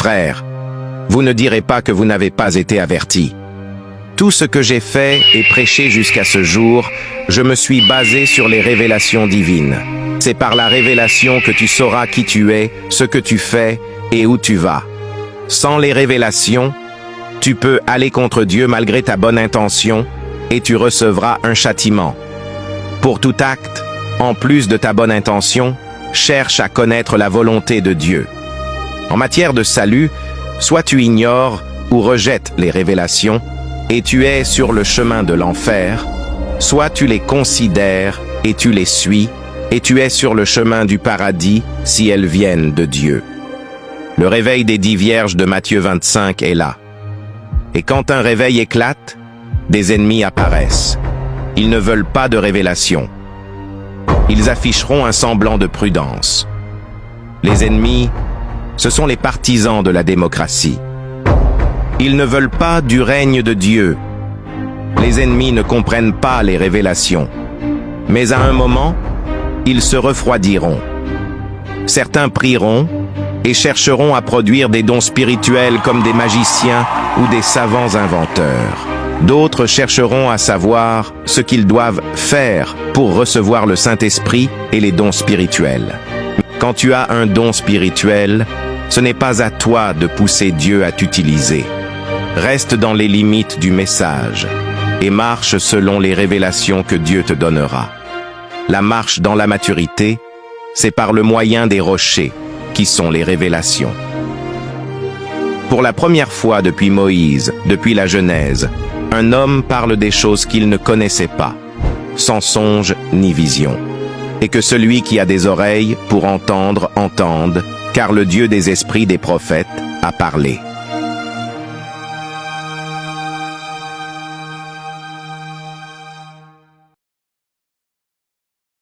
Frères, vous ne direz pas que vous n'avez pas été avertis. Tout ce que j'ai fait et prêché jusqu'à ce jour, je me suis basé sur les révélations divines. C'est par la révélation que tu sauras qui tu es, ce que tu fais et où tu vas. Sans les révélations, tu peux aller contre Dieu malgré ta bonne intention et tu recevras un châtiment. Pour tout acte, en plus de ta bonne intention, cherche à connaître la volonté de Dieu. En matière de salut, soit tu ignores ou rejettes les révélations et tu es sur le chemin de l'enfer, soit tu les considères et tu les suis et tu es sur le chemin du paradis si elles viennent de Dieu. Le réveil des 10 vierges de Matthieu 25 est là. Et quand un réveil éclate, des ennemis apparaissent. Ils ne veulent pas de révélation. Ils afficheront un semblant de prudence. Les ennemis, ce sont les partisans de la démocratie. Ils ne veulent pas du règne de Dieu. Les ennemis ne comprennent pas les révélations. Mais à un moment, ils se refroidiront. Certains prieront et chercheront à produire des dons spirituels comme des magiciens ou des savants inventeurs. D'autres chercheront à savoir ce qu'ils doivent faire pour recevoir le Saint-Esprit et les dons spirituels. Quand tu as un don spirituel, ce n'est pas à toi de pousser Dieu à t'utiliser. Reste dans les limites du message et marche selon les révélations que Dieu te donnera. La marche dans la maturité, c'est par le moyen des rochers, qui sont les révélations. Pour la première fois depuis Moïse, depuis la Genèse, un homme parle des choses qu'il ne connaissait pas, sans songe ni vision. Et que celui qui a des oreilles pour entendre, entende, car le Dieu des esprits des prophètes a parlé.